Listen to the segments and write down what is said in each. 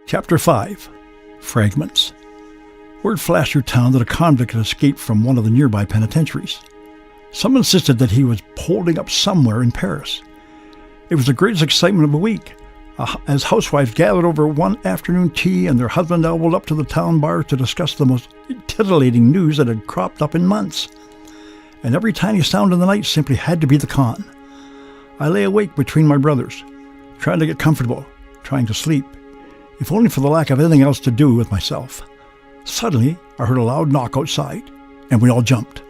Chapter 5. Fragments. Word flashed through town that a convict had escaped from one of the nearby penitentiaries. Some insisted that he was holding up somewhere in Paris. It was the greatest excitement of the week, as housewives gathered over one afternoon tea and their husband elbowed up to the town bar to discuss the most titillating news that had cropped up in months. And every tiny sound in the night simply had to be the con. I lay awake between my brothers, trying to get comfortable, trying to sleep, if only for the lack of anything else to do with myself. Suddenly, I heard a loud knock outside, and we all jumped.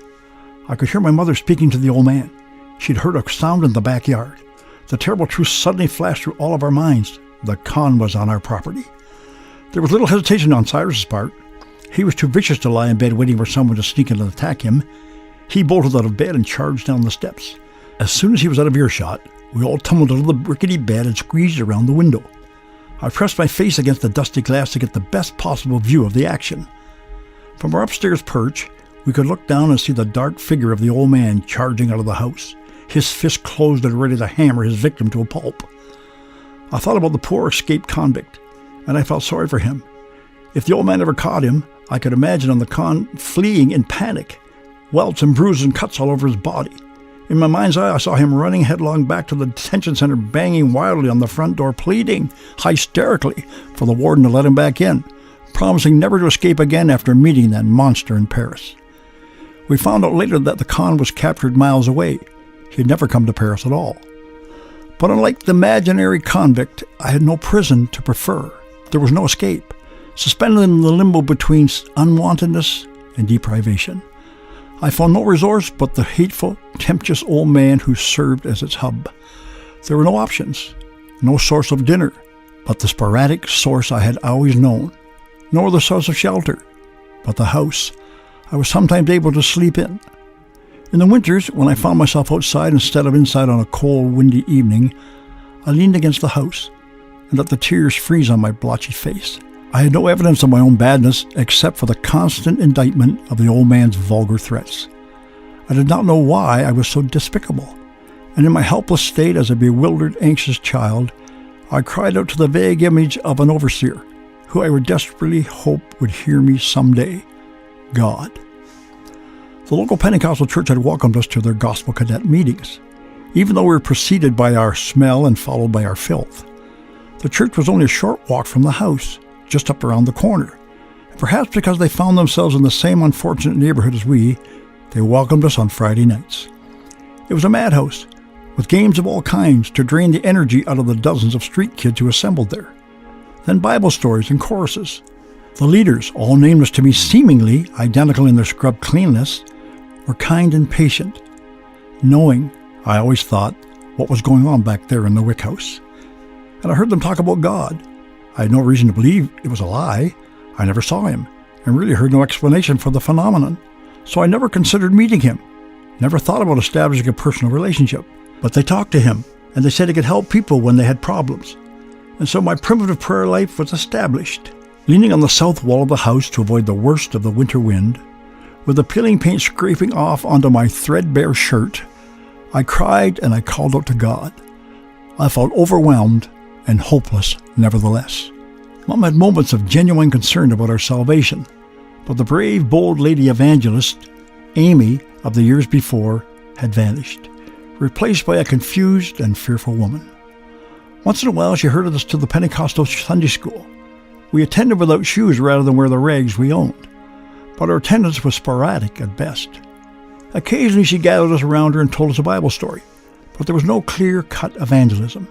I could hear my mother speaking to the old man. She'd heard a sound in the backyard. The terrible truth suddenly flashed through all of our minds. The con was on our property. There was little hesitation on Cyrus's part. He was too vicious to lie in bed waiting for someone to sneak in and attack him. He bolted out of bed and charged down the steps. As soon as he was out of earshot, we all tumbled out of the rickety bed and squeezed around the window. I pressed my face against the dusty glass to get the best possible view of the action. From our upstairs perch, we could look down and see the dark figure of the old man charging out of the house, his fist closed and ready to hammer his victim to a pulp. I thought about the poor escaped convict, and I felt sorry for him. If the old man ever caught him, I could imagine on the con fleeing in panic, welts and bruises and cuts all over his body. In my mind's eye, I saw him running headlong back to the detention center, banging wildly on the front door, pleading hysterically for the warden to let him back in, promising never to escape again after meeting that monster in Paris. We found out later that the con was captured miles away. He had never come to Paris at all. But unlike the imaginary convict, I had no prison to prefer. There was no escape, suspended in the limbo between unwantedness and deprivation. I found no resource but the hateful, tempestuous old man who served as its hub. There were no options, no source of dinner, but the sporadic source I had always known. No other source of shelter, but the house I was sometimes able to sleep in. In the winters, when I found myself outside instead of inside on a cold, windy evening, I leaned against the house and let the tears freeze on my blotchy face. I had no evidence of my own badness except for the constant indictment of the old man's vulgar threats. I did not know why I was so despicable, and in my helpless state as a bewildered, anxious child, I cried out to the vague image of an overseer, who I would desperately hope would hear me someday: God. The local Pentecostal church had welcomed us to their gospel cadet meetings, even though we were preceded by our smell and followed by our filth. The church was only a short walk from the house, just up around the corner. And perhaps because they found themselves in the same unfortunate neighborhood as we, they welcomed us on Friday nights. It was a madhouse, with games of all kinds to drain the energy out of the dozens of street kids who assembled there. Then Bible stories and choruses. The leaders, all nameless to me, seemingly identical in their scrubbed cleanness, were kind and patient, knowing, I always thought, what was going on back there in the Wick House. And I heard them talk about God. I had no reason to believe it was a lie. I never saw him, and really heard no explanation for the phenomenon. So I never considered meeting him, never thought about establishing a personal relationship. But they talked to him, and they said he could help people when they had problems. And so my primitive prayer life was established. Leaning on the south wall of the house to avoid the worst of the winter wind, with the peeling paint scraping off onto my threadbare shirt, I cried and I called out to God. I felt overwhelmed and hopeless nevertheless. Mom had moments of genuine concern about our salvation, but the brave, bold lady evangelist, Amy, of the years before, had vanished, replaced by a confused and fearful woman. Once in a while she herded us to the Pentecostal Sunday school. We attended without shoes rather than wear the rags we owned, but our attendance was sporadic at best. Occasionally she gathered us around her and told us a Bible story, but there was no clear-cut evangelism.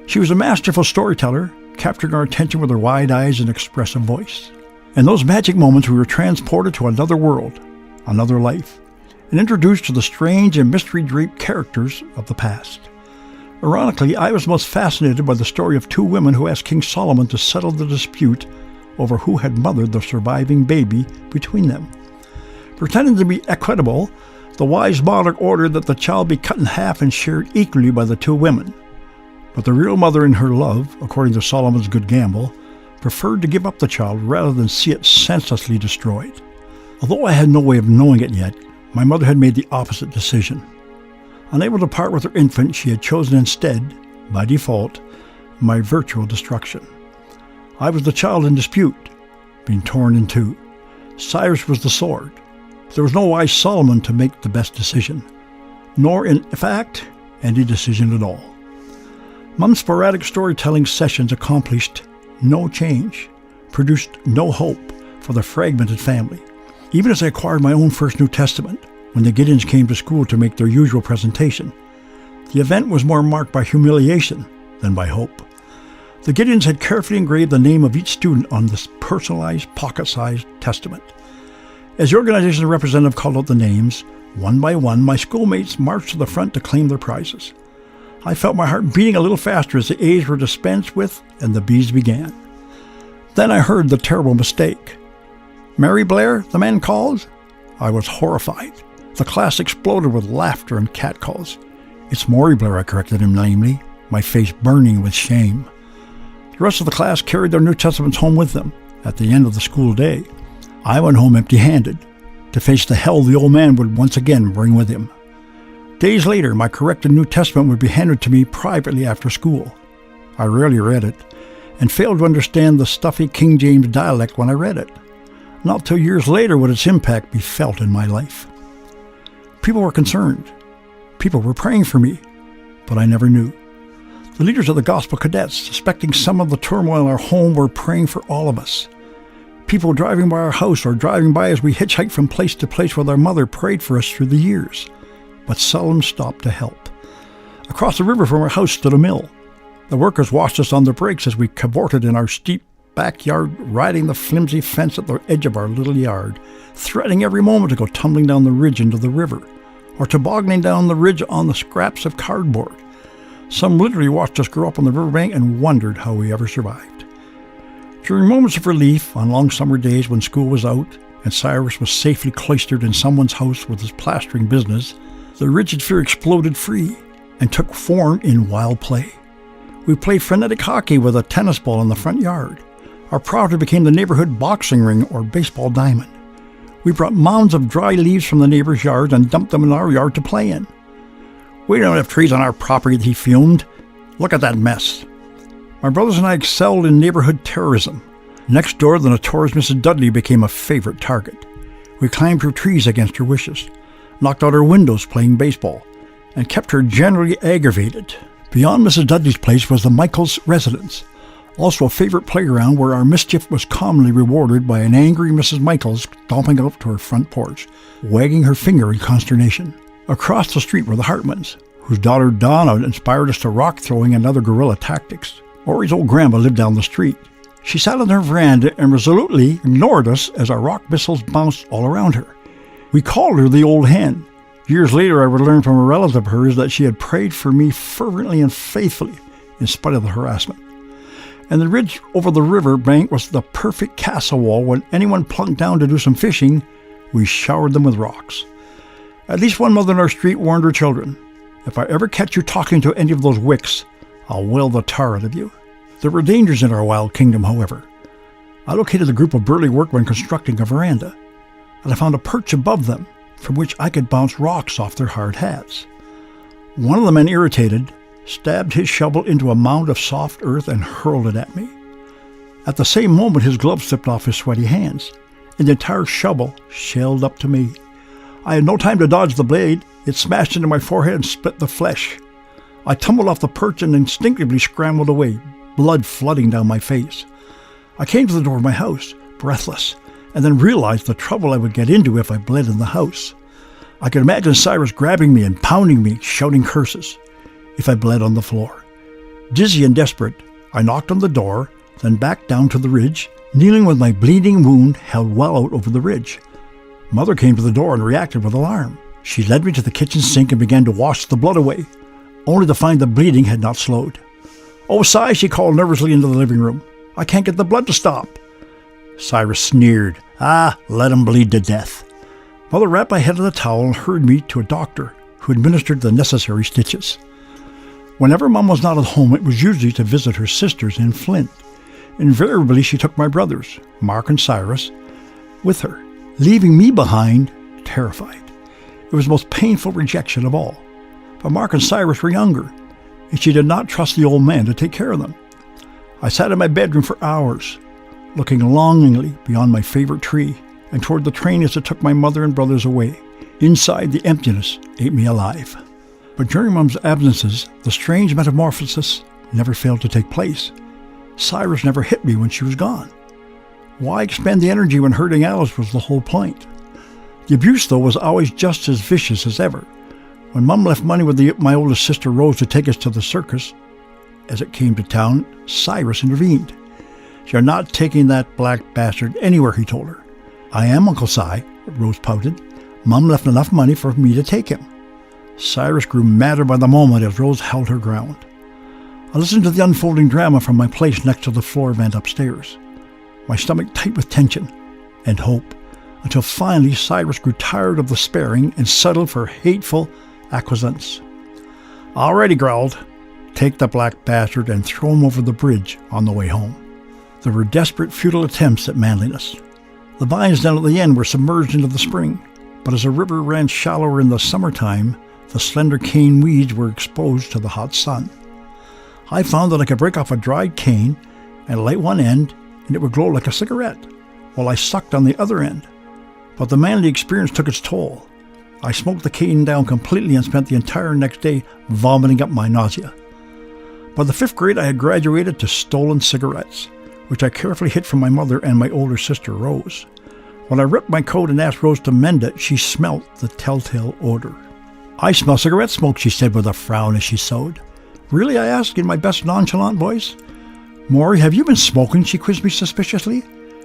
She was a masterful storyteller, capturing our attention with her wide eyes and expressive voice. In those magic moments, we were transported to another world, another life, and introduced to the strange and mystery-draped characters of the past. Ironically, I was most fascinated by the story of two women who asked King Solomon to settle the dispute over who had mothered the surviving baby between them. Pretending to be equitable, the wise monarch ordered that the child be cut in half and shared equally by the two women. But the real mother in her love, according to Solomon's good gamble, preferred to give up the child rather than see it senselessly destroyed. Although I had no way of knowing it yet, my mother had made the opposite decision. Unable to part with her infant, she had chosen instead, by default, my virtual destruction. I was the child in dispute, being torn in two. Cyrus was the sword. There was no wise Solomon to make the best decision, nor in fact any decision at all. Mom's sporadic storytelling sessions accomplished no change, produced no hope for the fragmented family. Even as I acquired my own first New Testament, when the Gideons came to school to make their usual presentation, the event was more marked by humiliation than by hope. The Gideons had carefully engraved the name of each student on this personalized, pocket-sized testament. As the organization's representative called out the names, one by one, my schoolmates marched to the front to claim their prizes. I felt my heart beating a little faster as the A's were dispensed with and the B's began. Then I heard the terrible mistake. "Mary Blair, the man calls?" I was horrified. The class exploded with laughter and catcalls. "It's Maury Blair," I corrected him lamely, my face burning with shame. The rest of the class carried their New Testaments home with them at the end of the school day. I went home empty-handed, to face the hell the old man would once again bring with him. Days later, my corrected New Testament would be handed to me privately after school. I rarely read it, and failed to understand the stuffy King James dialect when I read it. Not till years later would its impact be felt in my life. People were concerned. People were praying for me, but I never knew. The leaders of the gospel cadets, suspecting some of the turmoil in our home, were praying for all of us. People driving by our house or driving by as we hitchhiked from place to place with our mother prayed for us through the years, but seldom stopped to help. Across the river from our house stood a mill. The workers watched us on the brakes as we cavorted in our steep backyard, riding the flimsy fence at the edge of our little yard, threatening every moment to go tumbling down the ridge into the river, or tobogganing down the ridge on the scraps of cardboard. Some literally watched us grow up on the riverbank and wondered how we ever survived. During moments of relief, on long summer days when school was out and Cyrus was safely cloistered in someone's house with his plastering business, the rigid fear exploded free and took form in wild play. We played frenetic hockey with a tennis ball in the front yard. Our property became the neighborhood boxing ring or baseball diamond. We brought mounds of dry leaves from the neighbor's yard and dumped them in our yard to play in. "We don't have trees on our property," he fumed. "Look at that mess." My brothers and I excelled in neighborhood terrorism. Next door, the notorious Mrs. Dudley became a favorite target. We climbed her trees against her wishes, knocked out her windows playing baseball, and kept her generally aggravated. Beyond Mrs. Dudley's place was the Michaels' residence, also a favorite playground where our mischief was commonly rewarded by an angry Mrs. Michaels stomping up to her front porch, wagging her finger in consternation. Across the street were the Hartmans, whose daughter Donna inspired us to rock throwing and other guerrilla tactics. Ori's old grandma lived down the street. She sat on her veranda and resolutely ignored us as our rock missiles bounced all around her. We called her the Old Hen. Years later, I would learn from a relative of hers that she had prayed for me fervently and faithfully in spite of the harassment. And the ridge over the river bank was the perfect castle wall. When anyone plunked down to do some fishing, we showered them with rocks. At least one mother in our street warned her children, "If I ever catch you talking to any of those wicks, I'll will the tar out of you." There were dangers in our wild kingdom, however. I located a group of burly workmen constructing a veranda, and I found a perch above them from which I could bounce rocks off their hard hats. One of the men, irritated, stabbed his shovel into a mound of soft earth and hurled it at me. At the same moment, his glove slipped off his sweaty hands, and the entire shovel sailed up to me. I had no time to dodge the blade. It smashed into my forehead and split the flesh. I tumbled off the perch and instinctively scrambled away, blood flooding down my face. I came to the door of my house, breathless, and then realized the trouble I would get into if I bled in the house. I could imagine Cyrus grabbing me and pounding me, shouting curses, if I bled on the floor. Dizzy and desperate, I knocked on the door, then backed down to the ridge, kneeling with my bleeding wound held well out over the ridge. Mother came to the door and reacted with alarm. She led me to the kitchen sink and began to wash the blood away, only to find the bleeding had not slowed. "Oh, Cy," she called nervously into the living room. "I can't get the blood to stop." Cyrus sneered. "Ah, let him bleed to death." Mother wrapped my head in a towel and hurried me to a doctor who administered the necessary stitches. Whenever Mom was not at home, it was usually to visit her sisters in Flint. Invariably, she took my brothers, Mark and Cyrus, with her, leaving me behind, terrified. It was the most painful rejection of all. But Mark and Cyrus were younger, and she did not trust the old man to take care of them. I sat in my bedroom for hours, looking longingly beyond my favorite tree and toward the train as it took my mother and brothers away. Inside, the emptiness ate me alive. But during Mom's absences, the strange metamorphosis never failed to take place. Cyrus never hit me when she was gone. Why expend the energy when hurting Alice was the whole point? The abuse, though, was always just as vicious as ever. When Mom left money with my oldest sister Rose to take us to the circus, as it came to town, Cyrus intervened. "You're not taking that black bastard anywhere," he told her. "I am, Uncle Cy," Rose pouted. "Mom left enough money for me to take him." Cyrus grew madder by the moment as Rose held her ground. I listened to the unfolding drama from my place next to the floor vent upstairs, my stomach tight with tension and hope, until finally Cyrus grew tired of the sparing and settled for hateful acquiescence. "All right," he growled. "Take the black bastard and throw him over the bridge on the way home." There were desperate, futile attempts at manliness. The vines down at the end were submerged into the spring, but as the river ran shallower in the summertime, the slender cane weeds were exposed to the hot sun. I found that I could break off a dried cane and light one end, and it would glow like a cigarette, while I sucked on the other end. But the manly experience took its toll. I smoked the cane down completely and spent the entire next day vomiting up my nausea. By the 5th grade, I had graduated to stolen cigarettes, which I carefully hid from my mother and my older sister, Rose. When I ripped my coat and asked Rose to mend it, she smelt the telltale odor. "I smell cigarette smoke," she said with a frown as she sewed. "Really?" I asked in my best nonchalant voice. "Maury, have you been smoking?" she quizzed me suspiciously.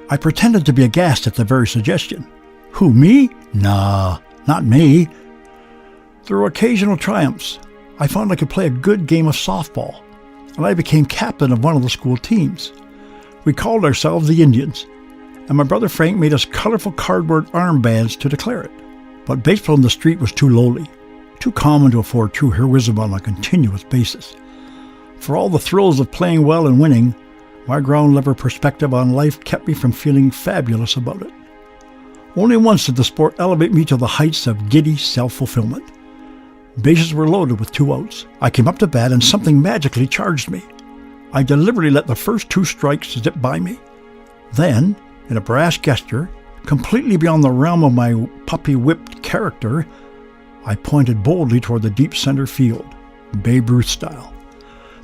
I pretended to be aghast at the very suggestion. "Who, me? Nah, not me." There were occasional triumphs. I found I could play a good game of softball, and I became captain of one of the school teams. We called ourselves the Indians, and my brother Frank made us colorful cardboard armbands to declare it. But baseball in the street was too lowly, too common to afford true heroism on a continuous basis. For all the thrills of playing well and winning, my ground-level perspective on life kept me from feeling fabulous about it. Only once did the sport elevate me to the heights of giddy self-fulfillment. Bases were loaded with 2 outs. I came up to bat and something magically charged me. I deliberately let the first 2 strikes zip by me. Then, in a brash gesture, completely beyond the realm of my puppy-whipped character, I pointed boldly toward the deep center field, Babe Ruth style.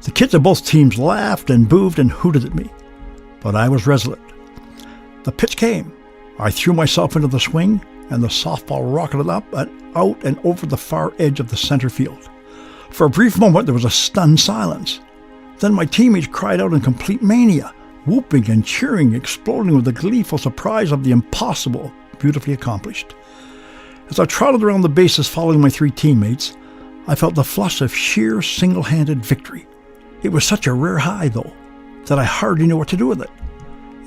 The kids of both teams laughed and booed and hooted at me, but I was resolute. The pitch came. I threw myself into the swing, and the softball rocketed up and out and over the far edge of the center field. For a brief moment, there was a stunned silence. Then my teammates cried out in complete mania, whooping and cheering, exploding with the gleeful surprise of the impossible beautifully accomplished. As I trotted around the bases following my 3 teammates, I felt the flush of sheer single-handed victory. It was such a rare high, though, that I hardly knew what to do with it.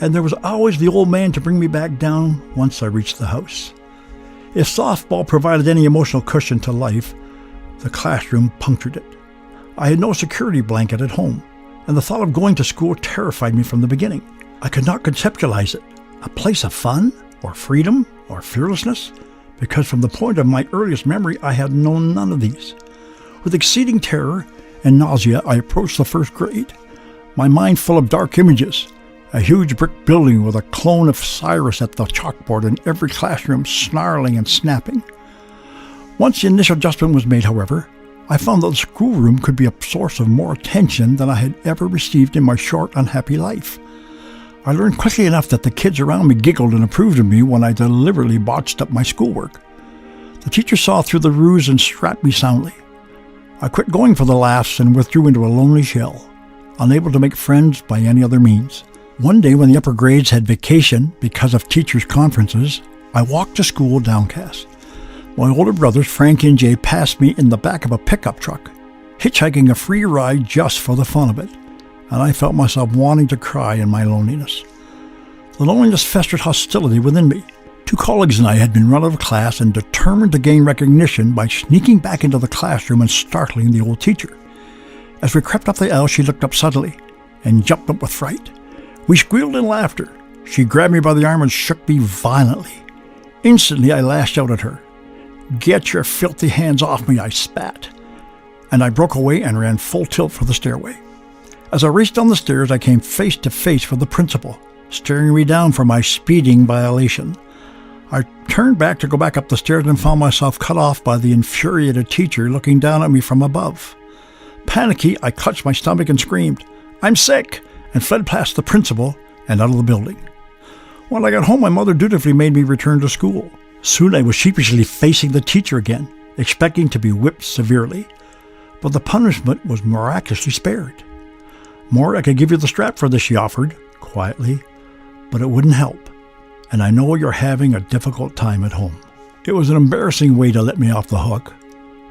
And there was always the old man to bring me back down once I reached the house. If softball provided any emotional cushion to life, the classroom punctured it. I had no security blanket at home, and the thought of going to school terrified me from the beginning. I could not conceptualize it, a place of fun, or freedom, or fearlessness, because from the point of my earliest memory I had known none of these. With exceeding terror and nausea, I approached the 1st grade, my mind full of dark images, a huge brick building with a clone of Cyrus at the chalkboard in every classroom snarling and snapping. Once the initial adjustment was made, however, I found that the schoolroom could be a source of more attention than I had ever received in my short, unhappy life. I learned quickly enough that the kids around me giggled and approved of me when I deliberately botched up my schoolwork. The teacher saw through the ruse and strapped me soundly. I quit going for the laughs and withdrew into a lonely shell, unable to make friends by any other means. One day when the upper grades had vacation because of teachers' conferences, I walked to school downcast. My older brothers, Frankie and Jay, passed me in the back of a pickup truck, hitchhiking a free ride just for the fun of it, and I felt myself wanting to cry in my loneliness. The loneliness festered hostility within me. 2 colleagues and I had been run out of class and determined to gain recognition by sneaking back into the classroom and startling the old teacher. As we crept up the aisle, she looked up suddenly and jumped up with fright. We squealed in laughter. She grabbed me by the arm and shook me violently. Instantly, I lashed out at her. "Get your filthy hands off me," I spat. And I broke away and ran full tilt for the stairway. As I raced down the stairs, I came face to face with the principal, staring me down for my speeding violation. I turned back to go back up the stairs and found myself cut off by the infuriated teacher looking down at me from above. Panicky, I clutched my stomach and screamed, "I'm sick!" and fled past the principal and out of the building. When I got home, my mother dutifully made me return to school. Soon I was sheepishly facing the teacher again, expecting to be whipped severely. But the punishment was miraculously spared. "More, I could give you the strap for this," she offered, quietly, "but it wouldn't help. And I know you're having a difficult time at home." It was an embarrassing way to let me off the hook,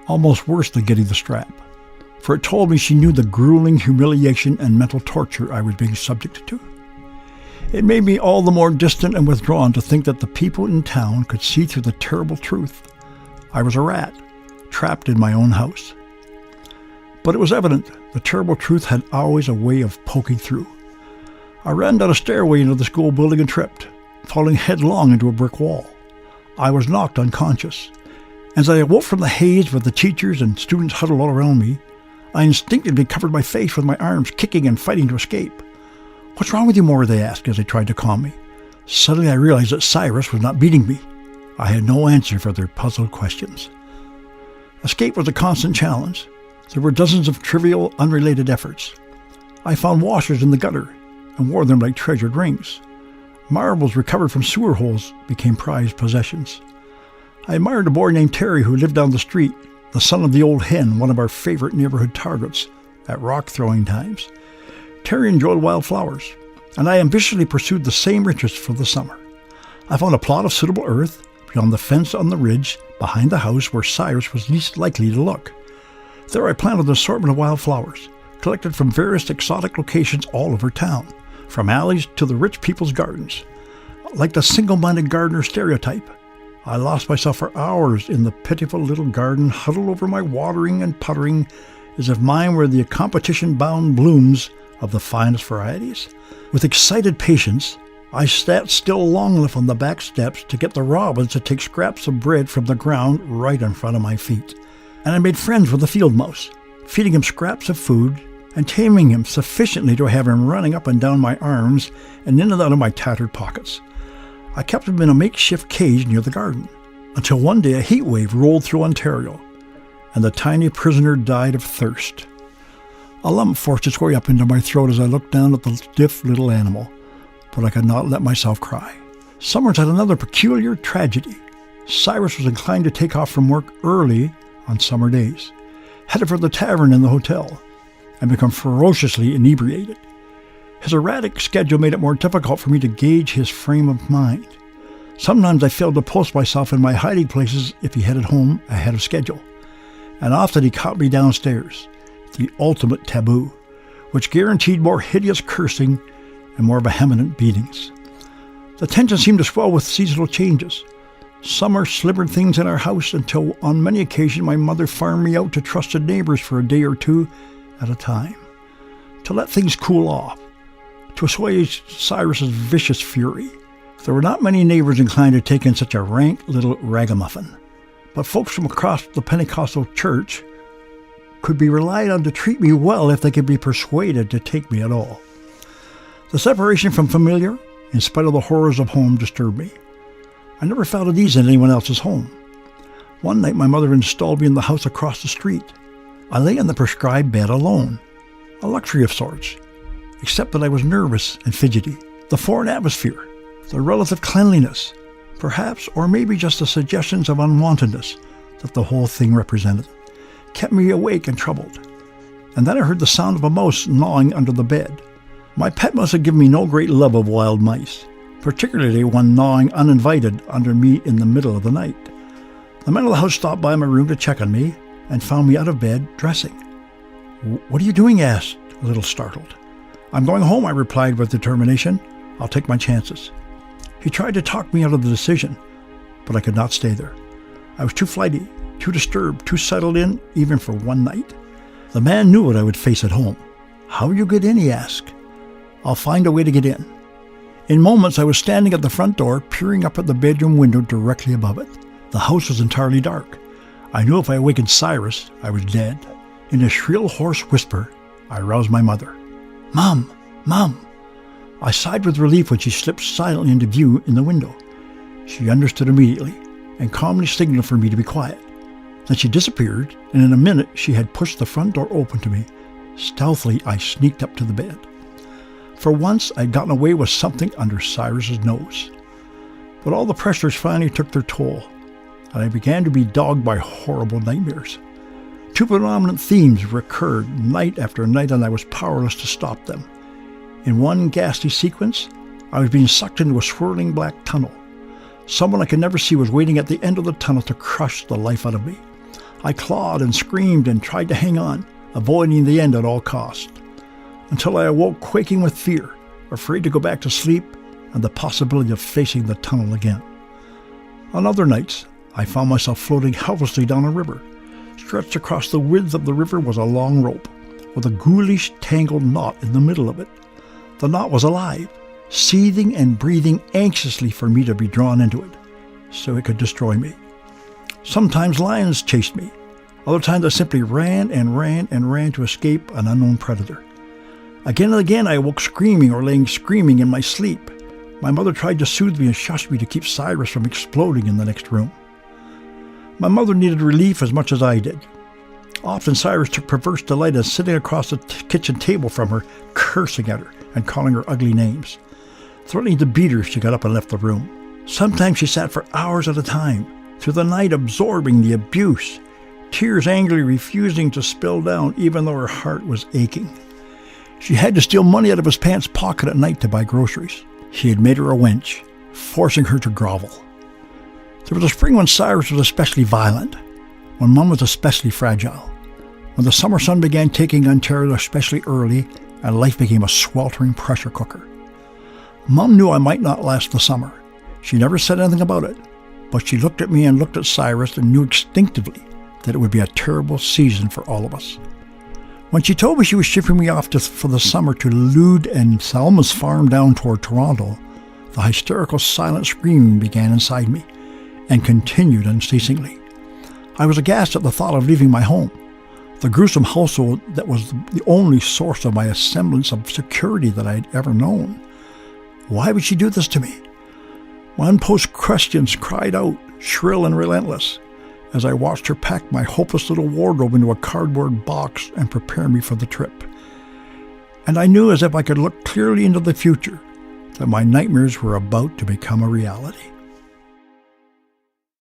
almost worse than getting the strap, for it told me she knew the grueling humiliation and mental torture I was being subject to. It made me all the more distant and withdrawn to think that the people in town could see through the terrible truth. I was a rat, trapped in my own house. But it was evident the terrible truth had always a way of poking through. I ran down a stairway into the school building and tripped, falling headlong into a brick wall. I was knocked unconscious. As I awoke from the haze with the teachers and students huddled all around me, I instinctively covered my face with my arms, kicking and fighting to escape. "What's wrong with you, Moore?" they asked as they tried to calm me. Suddenly I realized that Cyrus was not beating me. I had no answer for their puzzled questions. Escape was a constant challenge. There were dozens of trivial, unrelated efforts. I found washers in the gutter and wore them like treasured rings. Marbles recovered from sewer holes became prized possessions. I admired a boy named Terry who lived down the street, the son of the old hen, one of our favorite neighborhood targets at rock throwing times. Terry enjoyed wildflowers, and I ambitiously pursued the same interests for the summer. I found a plot of suitable earth beyond the fence on the ridge behind the house where Cyrus was least likely to look. There I planted an assortment of wildflowers, collected from various exotic locations all over town, from alleys to the rich people's gardens. Like the single-minded gardener stereotype, I lost myself for hours in the pitiful little garden, huddled over my watering and puttering, as if mine were the competition-bound blooms of the finest varieties. With excited patience, I sat still long enough on the back steps to get the robins to take scraps of bread from the ground right in front of my feet. And I made friends with the field mouse, feeding him scraps of food and taming him sufficiently to have him running up and down my arms and in and out of my tattered pockets. I kept him in a makeshift cage near the garden, until one day a heat wave rolled through Ontario, and the tiny prisoner died of thirst. A lump forced its way up into my throat as I looked down at the stiff little animal, but I could not let myself cry. Summers had another peculiar tragedy. Cyrus was inclined to take off from work early on summer days, headed for the tavern in the hotel, and become ferociously inebriated. His erratic schedule made it more difficult for me to gauge his frame of mind. Sometimes I failed to post myself in my hiding places if he headed home ahead of schedule, and often he caught me downstairs, the ultimate taboo, which guaranteed more hideous cursing and more vehement beatings. The tension seemed to swell with seasonal changes. Summer slivered things in our house until on many occasions my mother farmed me out to trusted neighbors for a day or two at a time, to let things cool off, to assuage Cyrus's vicious fury. There were not many neighbors inclined to take in such a rank little ragamuffin, but folks from across the Pentecostal church could be relied on to treat me well if they could be persuaded to take me at all. The separation from familiar, in spite of the horrors of home, disturbed me. I never felt at ease in anyone else's home. One night my mother installed me in the house across the street. I lay in the prescribed bed alone, a luxury of sorts, except that I was nervous and fidgety. The foreign atmosphere, the relative cleanliness, perhaps, or maybe just the suggestions of unwantedness that the whole thing represented, kept me awake and troubled. And then I heard the sound of a mouse gnawing under the bed. My pet must have given me no great love of wild mice, particularly one gnawing uninvited under me in the middle of the night. The man of the house stopped by my room to check on me and found me out of bed, dressing. "What are you doing?" he asked, a little startled. "I'm going home," I replied with determination. "I'll take my chances." He tried to talk me out of the decision, but I could not stay there. I was too flighty, too disturbed, too settled in, even for one night. The man knew what I would face at home. "How you get in?" he asked. "I'll find a way to get in." In moments, I was standing at the front door, peering up at the bedroom window directly above it. The house was entirely dark. I knew if I awakened Cyrus, I was dead. In a shrill, hoarse whisper, I roused my mother. "Mom! Mom!" I sighed with relief when she slipped silently into view in the window. She understood immediately and calmly signaled for me to be quiet. Then she disappeared, and in a minute she had pushed the front door open to me. Stealthily, I sneaked up to the bed. For once, I'd gotten away with something under Cyrus's nose. But all the pressures finally took their toll, and I began to be dogged by horrible nightmares. Two predominant themes recurred night after night, and I was powerless to stop them. In one ghastly sequence, I was being sucked into a swirling black tunnel. Someone I could never see was waiting at the end of the tunnel to crush the life out of me. I clawed and screamed and tried to hang on, avoiding the end at all costs, until I awoke quaking with fear, afraid to go back to sleep and the possibility of facing the tunnel again. On other nights, I found myself floating helplessly down a river. Stretched across the width of the river was a long rope, with a ghoulish, tangled knot in the middle of it. The knot was alive, seething and breathing anxiously for me to be drawn into it, so it could destroy me. Sometimes lions chased me. Other times I simply ran and ran and ran to escape an unknown predator. Again and again I awoke screaming or laying screaming in my sleep. My mother tried to soothe me and shush me to keep Cyrus from exploding in the next room. My mother needed relief as much as I did. Often Cyrus took perverse delight in sitting across the kitchen table from her, cursing at her and calling her ugly names. Threatening to beat her if she got up and left the room. Sometimes she sat for hours at a time, through the night absorbing the abuse, tears angrily refusing to spill down even though her heart was aching. She had to steal money out of his pants pocket at night to buy groceries. He had made her a wench, forcing her to grovel. There was a spring when Cyrus was especially violent, when Mum was especially fragile, when the summer sun began taking Ontario especially early and life became a sweltering pressure cooker. Mum knew I might not last the summer. She never said anything about it, but she looked at me and looked at Cyrus and knew instinctively that it would be a terrible season for all of us. When she told me she was shipping me off for the summer to Lude and Salma's farm down toward Toronto, the hysterical silent screaming began inside me and continued unceasingly. I was aghast at the thought of leaving my home, the gruesome household that was the only source of my semblance of security that I had ever known. Why would she do this to me? My unposed questions cried out, shrill and relentless, as I watched her pack my hopeless little wardrobe into a cardboard box and prepare me for the trip. And I knew, as if I could look clearly into the future, that my nightmares were about to become a reality.